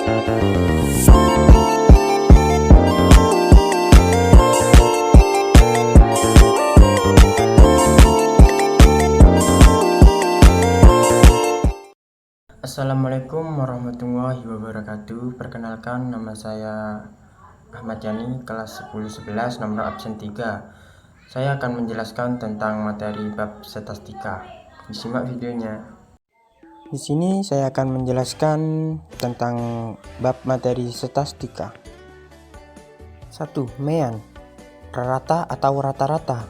Assalamualaikum warahmatullahi wabarakatuh. Perkenalkan, nama saya Ahmad Yani, kelas 10-11, nomor absen 3. Saya akan menjelaskan tentang materi bab statistika. Disimak videonya. Di sini saya akan menjelaskan tentang bab materi statistika. 1. Mean, rata atau rata-rata.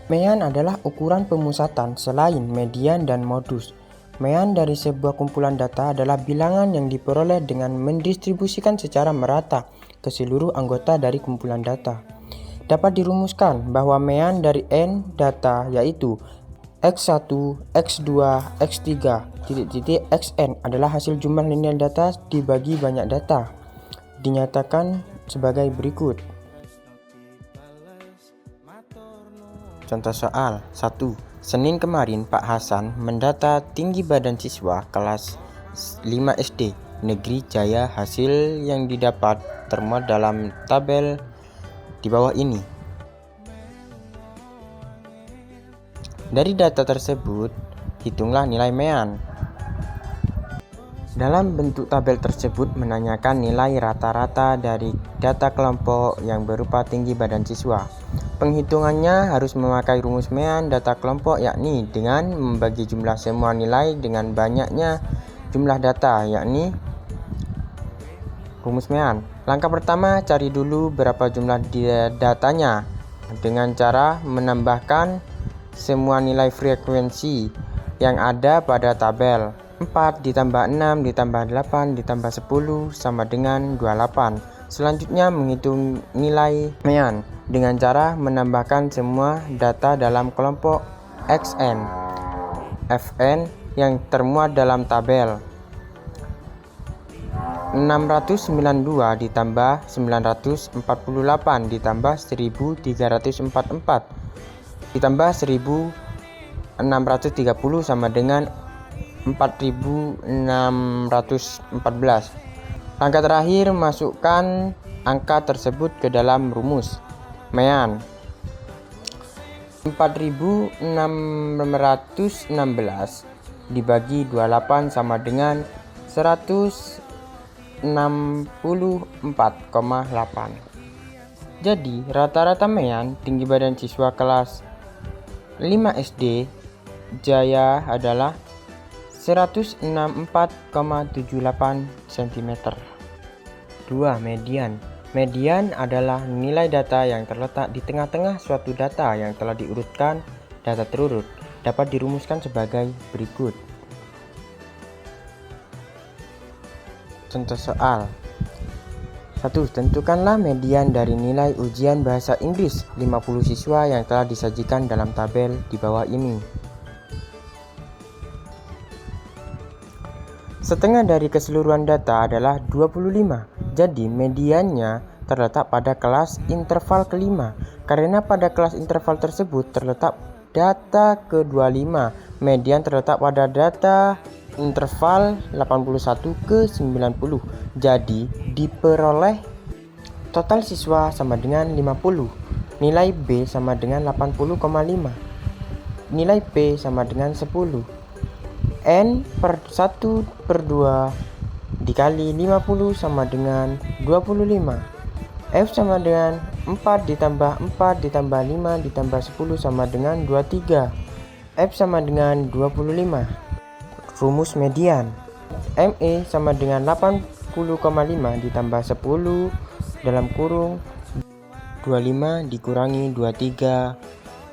Mean adalah ukuran pemusatan selain median dan modus. Mean dari sebuah kumpulan data adalah bilangan yang diperoleh dengan mendistribusikan secara merata ke seluruh anggota dari kumpulan data. Dapat dirumuskan bahwa mean dari n data yaitu x1, x2, x3, xn adalah hasil jumlah linear data dibagi banyak data. Dinyatakan sebagai berikut. Contoh soal 1. Senin kemarin Pak Hasan mendata tinggi badan siswa kelas 5 SD Negeri Jaya. Hasil yang didapat termuat dalam tabel di bawah ini. Dari data tersebut, hitunglah nilai mean. Dalam bentuk tabel tersebut menanyakan nilai rata-rata dari data kelompok yang berupa tinggi badan siswa. Penghitungannya harus memakai rumus mean data kelompok, yakni dengan membagi jumlah semua nilai dengan banyaknya jumlah data, yakni rumus mean. Langkah pertama, cari dulu berapa jumlah datanya dengan cara menambahkan semua nilai frekuensi yang ada pada tabel. 4 ditambah 6 ditambah 8 ditambah 10 sama dengan 28. Selanjutnya menghitung nilai mean dengan cara menambahkan semua data dalam kelompok xn, fn yang termuat dalam tabel. 692 ditambah 948 ditambah 1344 ditambah 1630 sama dengan 4614. Langkah terakhir, masukkan angka tersebut ke dalam rumus mean. 4616 dibagi 28 sama dengan 164,8. Jadi rata-rata mean tinggi badan siswa kelas 5 SD Jaya adalah 164,78 cm. 2. Median. Median adalah nilai data yang terletak di tengah-tengah suatu data yang telah diurutkan data terurut. Dapat dirumuskan sebagai berikut. Contoh soal 1. Tentukanlah median dari nilai ujian bahasa Inggris 50 siswa yang telah disajikan dalam tabel di bawah ini. Setengah dari keseluruhan data adalah 25, jadi mediannya terletak pada kelas interval kelima. Karena pada kelas interval tersebut terletak data ke-25, median terletak pada data interval 81 ke 90. Jadi diperoleh total siswa sama dengan 50. Nilai B sama dengan 80,5. Nilai P sama dengan 10. N per 1/2 dikali 50 sama dengan 25. F sama dengan 4 ditambah 4 ditambah 5 ditambah 10 sama dengan 23. F sama dengan 25. Rumus median. ME sama dengan 80,5 ditambah 10 dalam kurung 25 dikurangi 23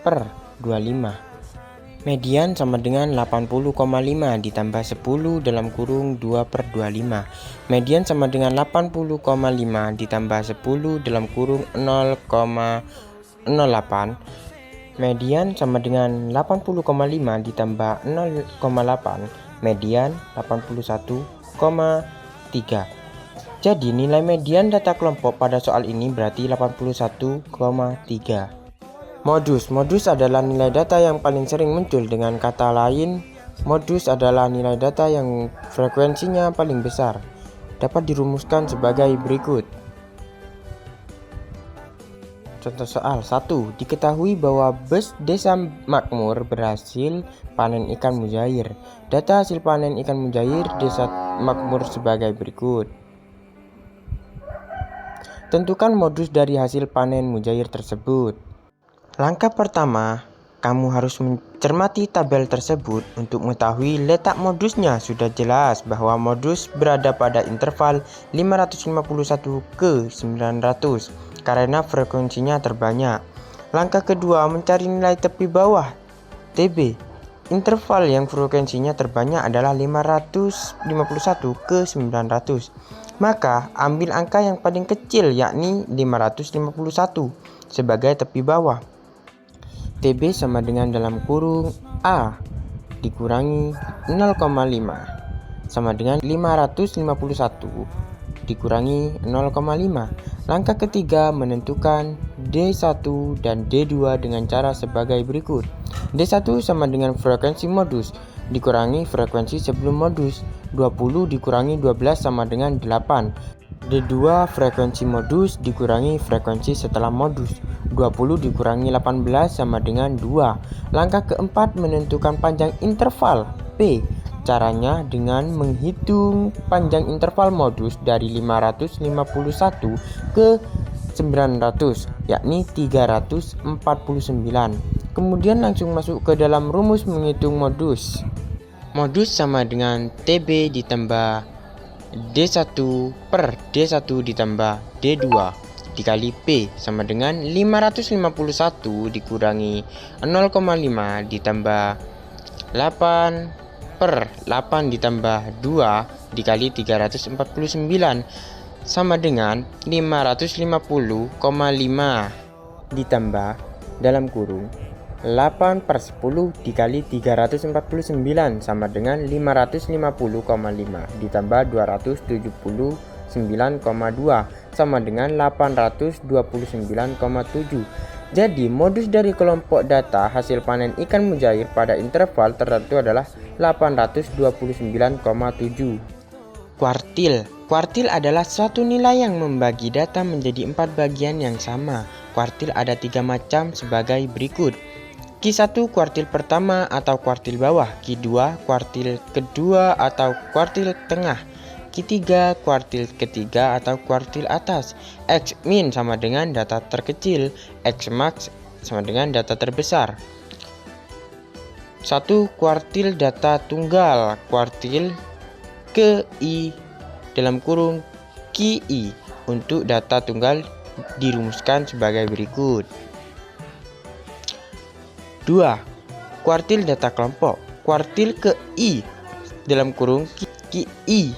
per 25. Median sama dengan 80,5 ditambah 10 dalam kurung 2 per 25. Median sama dengan 80,5 ditambah 10 dalam kurung 0,08. Median sama dengan 80,5 ditambah 0,8. Median 81,3. Jadi nilai median data kelompok pada soal ini berarti 81,3. Modus adalah nilai data yang paling sering muncul. Dengan kata lain, modus adalah nilai data yang frekuensinya paling besar. dapat dirumuskan sebagai berikut. Contoh soal 1. Diketahui bahwa bus desa makmur berhasil panen ikan mujair. Data hasil panen ikan mujair desa makmur sebagai berikut. Tentukan modus dari hasil panen mujair tersebut. Langkah pertama, kamu harus mencermati tabel tersebut untuk mengetahui letak modusnya. Sudah jelas bahwa modus berada pada interval 551 ke 900 karena frekuensinya terbanyak. Langkah kedua, mencari nilai tepi bawah TB. Interval yang frekuensinya terbanyak adalah 551 ke 900. Maka ambil angka yang paling kecil yakni 551 sebagai tepi bawah. TB sama dengan dalam kurung A dikurangi 0,5 sama dengan 551 dikurangi 0,5. Langkah ketiga, menentukan D1 dan D2 dengan cara sebagai berikut. D1 sama dengan frekuensi modus dikurangi frekuensi sebelum modus. 20 dikurangi 12 sama dengan 8. D2 frekuensi modus dikurangi frekuensi setelah modus. 20 dikurangi 18 sama dengan 2. Langkah keempat, menentukan panjang interval P. Caranya dengan menghitung panjang interval modus dari 551 ke 900 yakni 349. Kemudian langsung masuk ke dalam rumus menghitung modus. Modus sama dengan TB ditambah D1 per D1 ditambah D2 dikali P sama dengan 551 dikurangi 0,5 ditambah 8 per 8 ditambah 2 dikali 349 sama dengan 550,5 ditambah dalam kurung 8 per 10 dikali 349 sama dengan 550,5 ditambah 279,2 sama dengan 829,7. Jadi modus dari kelompok data hasil panen ikan mujair pada interval tertentu adalah 829,7. Kuartil. Kuartil adalah suatu nilai yang membagi data menjadi 4 bagian yang sama. Kuartil ada 3 macam sebagai berikut. Q1 kuartil pertama atau kuartil bawah, Q2 kuartil kedua atau kuartil tengah, Q3 kuartil ketiga atau kuartil atas. X min sama dengan data terkecil, X max sama dengan data terbesar. 1 kuartil data tunggal, kuartil KI dalam kurung KI untuk data tunggal dirumuskan sebagai berikut. 2. Kuartil data kelompok, kuartil KI dalam kurung KI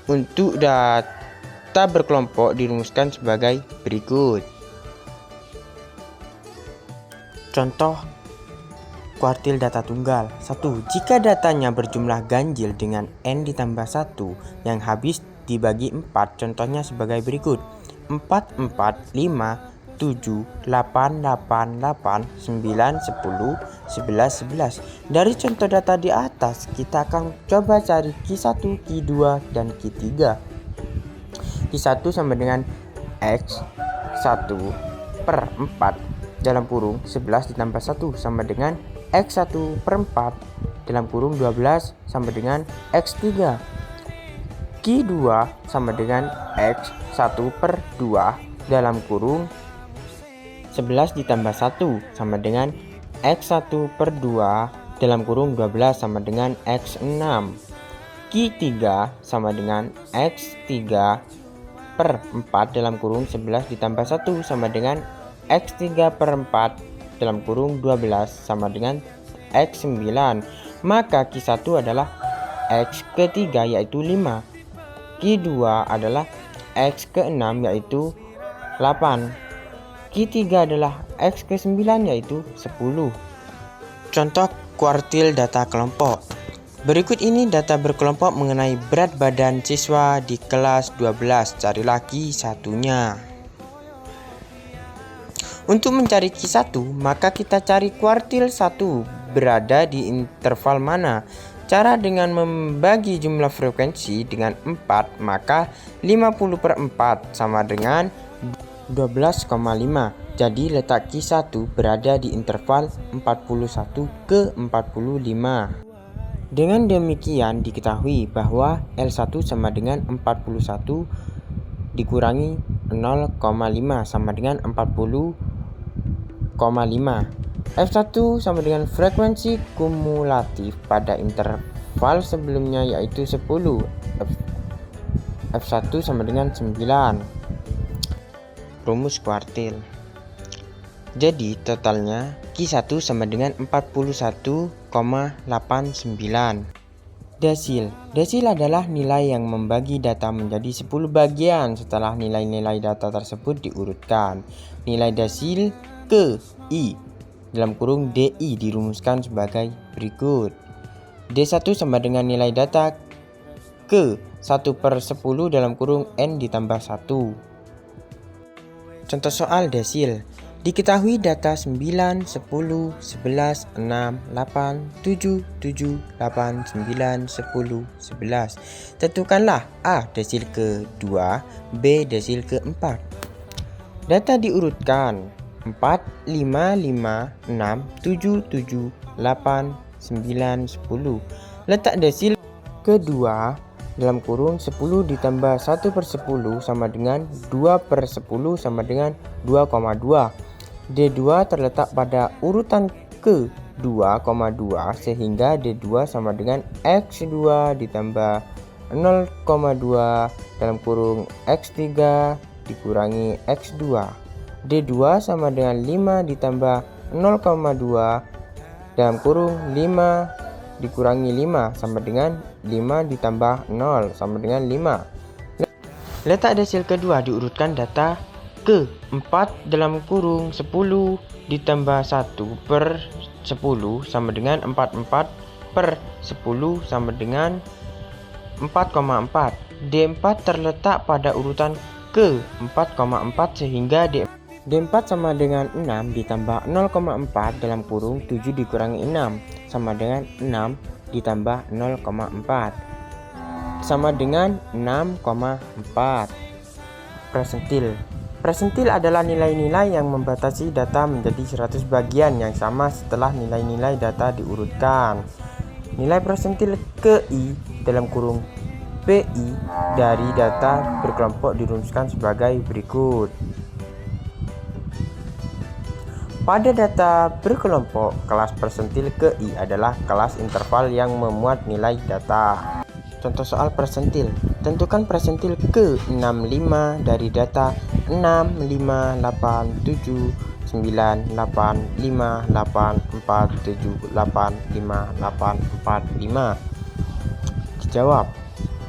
untuk data berkelompok dirumuskan sebagai berikut. Contoh kuartil data tunggal. 1. Jika datanya berjumlah ganjil dengan n ditambah 1 yang habis dibagi 4, contohnya sebagai berikut. 4, 4, 5, 7, 8, 8, 8, 9, 10, 11, 11. Dari contoh data di atas, kita akan coba cari Q1, Q2, dan Q3. Q1 sama dengan X1 per 4 dalam kurung 11 ditambah 1 sama dengan X1 per 4 dalam kurung 12 sama dengan X3. Q2 sama dengan X1 per 2 dalam kurung 11 ditambah 1 sama dengan X1 per 2 dalam kurung 12 sama dengan X6. Q3 sama dengan X3 per 4 dalam kurung 11 ditambah 1 sama dengan X3 per 4 dalam kurung 12 sama dengan X9. Maka Q1 adalah X ketiga yaitu 5. Q2 adalah X ke-6 yaitu 8. Q3 adalah X ke-9 yaitu 10. Contoh kuartil data kelompok. Berikut ini data berkelompok mengenai berat badan siswa di kelas 12. Carilah Q1-nya. Untuk mencari Q1, maka kita cari kuartil 1 berada di interval mana. Cara dengan membagi jumlah frekuensi dengan 4, maka 50/4 sama dengan 12,5. Jadi letak Q1 berada di interval 41 ke 45. Dengan demikian diketahui bahwa L1 sama dengan 41 dikurangi 0,5 sama dengan 40,5. F1 sama dengan frekuensi kumulatif pada interval sebelumnya yaitu 10. F1 sama dengan 9. Rumus kuartil. Jadi totalnya Q1 sama dengan 41,89. Desil. Desil adalah nilai yang membagi data menjadi 10 bagian setelah nilai-nilai data tersebut diurutkan. Nilai desil ke I dalam kurung DI dirumuskan sebagai berikut. D1 sama dengan nilai data ke 1/10 dalam kurung N ditambah 1. Contoh soal desil. Diketahui data 9, 10, 11, 6, 8, 7, 7, 8, 9, 10, 11. Tentukanlah A desil ke-2, B desil ke-4. Data diurutkan 4, 5, 5, 6, 7, 7, 8, 9, 10. Letak desil kedua dalam kurung 10 ditambah 1/10 sama dengan 2/10 sama dengan 2,2. D2 terletak pada urutan ke-2,2 sehingga D2 sama dengan X2 ditambah 0,2 dalam kurung X3 dikurangi X2. D2 sama dengan 5 ditambah 0,2 dalam kurung 5 dikurangi 5 sama dengan 5 ditambah 0 sama dengan 5. Letak desil kedua diurutkan data ke-4 dalam kurung 10 ditambah 1/10 sama dengan 44/10 sama dengan 4,4. D4 terletak pada urutan ke-4,4 sehingga D4 sama dengan 6 ditambah 0,4 dalam kurung 7 dikurangi 6 sama dengan 6 ditambah 0,4 sama dengan 6,4. Persentil. Persentil adalah nilai-nilai yang membatasi data menjadi 100 bagian yang sama setelah nilai-nilai data diurutkan. Nilai persentil KI dalam kurung PI dari data berkelompok dirumuskan sebagai berikut. Pada data berkelompok, kelas persentil KI adalah kelas interval yang memuat nilai data. Contoh soal persentil. Tentukan persentil ke-65 dari data 6, 5, 8, 7, 9, 8, 5, 8, 4, 7, 8, 5, 8, 4, 5. Dijawab.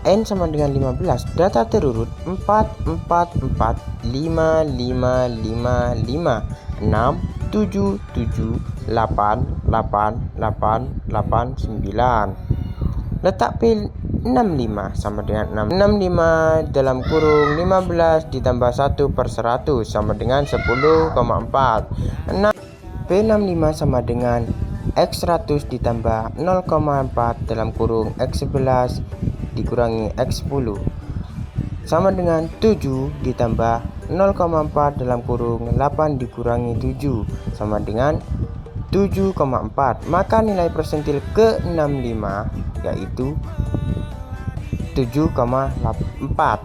N sama dengan 15. Data terurut 4, 4, 4, 5, 5, 5, 5, 6, 7, 7, 8, 8, 8, 8, 9. Letak P65 sama dengan 65 dalam kurung 15 ditambah 1/100 sama dengan 10,4. P65 sama dengan X100 ditambah 0,4 dalam kurung X11 dikurangi X10 sama dengan 7 ditambah 0,4 dalam kurung 8 dikurangi 7 sama dengan 7,4. Maka nilai persentil ke-65 yaitu 7,4.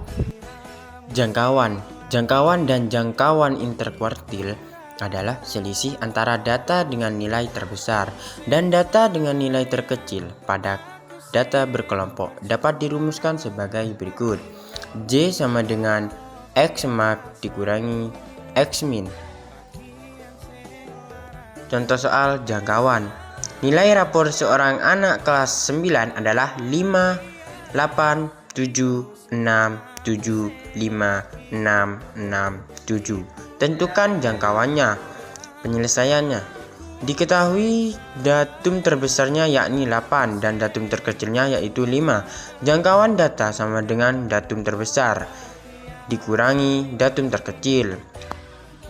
Jangkauan. Jangkauan dan jangkauan interkuartil adalah selisih antara data dengan nilai terbesar dan data dengan nilai terkecil pada data berkelompok. Dapat dirumuskan sebagai berikut. J sama dengan X max dikurangi X min. Contoh soal jangkauan. Nilai rapor seorang anak kelas 9 adalah 5, 8, 7, 6, 7, 5, 6, 6, 7. Tentukan jangkauannya. Penyelesaiannya. Diketahui datum terbesarnya yakni 8 dan datum terkecilnya yaitu 5. Jangkauan data sama dengan datum terbesar dikurangi datum terkecil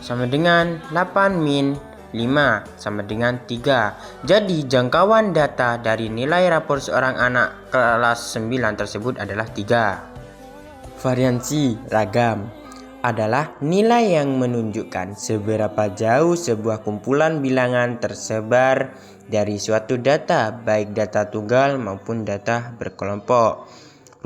sama dengan 8 min sama dengan 3. Jadi jangkauan data dari nilai rapor seorang anak kelas 9 tersebut adalah 3. Variansi ragam adalah nilai yang menunjukkan seberapa jauh sebuah kumpulan bilangan tersebar dari suatu data, baik data tunggal maupun data berkelompok.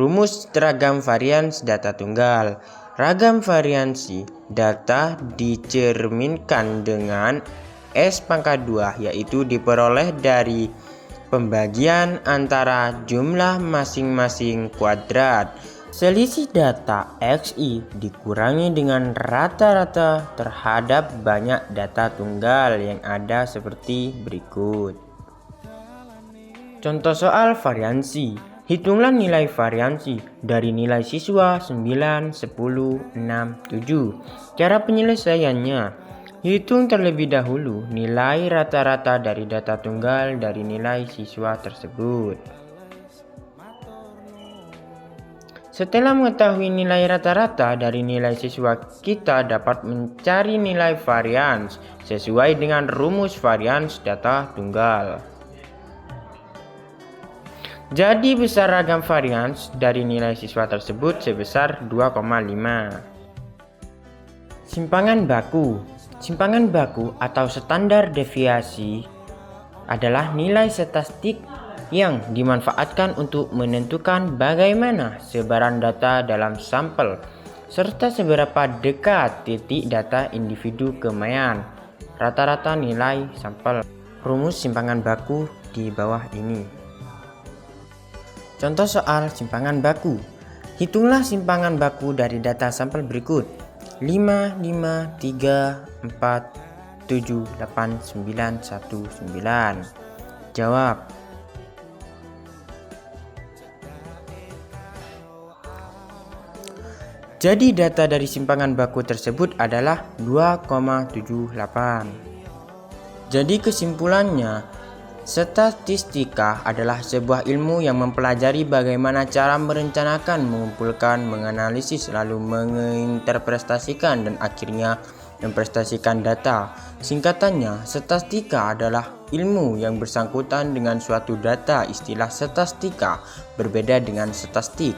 Rumus ragam varians data tunggal. Ragam variansi data dicerminkan dengan S²2, yaitu diperoleh dari pembagian antara jumlah masing-masing kuadrat. Selisih data XI dikurangi dengan rata-rata terhadap banyak data tunggal yang ada seperti berikut. Contoh soal variansi. Hitunglah nilai variansi dari nilai siswa 9, 10, 6, 7. Cara penyelesaiannya: hitung terlebih dahulu nilai rata-rata dari data tunggal dari nilai siswa tersebut. Setelah mengetahui nilai rata-rata dari nilai siswa, kita dapat mencari nilai varians sesuai dengan rumus varians data tunggal. Jadi besar ragam varians dari nilai siswa tersebut sebesar 2,5. Simpangan baku. Simpangan baku atau standar deviasi adalah nilai statistik yang dimanfaatkan untuk menentukan bagaimana sebaran data dalam sampel serta seberapa dekat titik data individu ke mayan rata-rata nilai sampel. Rumus simpangan baku di bawah ini. Contoh soal simpangan baku. Hitunglah simpangan baku dari data sampel berikut: 5, 5, 3, 4, 7, 8, 9, 1, 9. Jawab. Jadi data dari simpangan baku tersebut adalah 2,78. Jadi kesimpulannya, statistika adalah sebuah ilmu yang mempelajari bagaimana cara merencanakan, mengumpulkan, menganalisis, lalu menginterpretasikan, dan akhirnya mempresentasikan data. Singkatannya, statistika adalah ilmu yang bersangkutan dengan suatu data. Istilah statistika berbeda dengan statistik.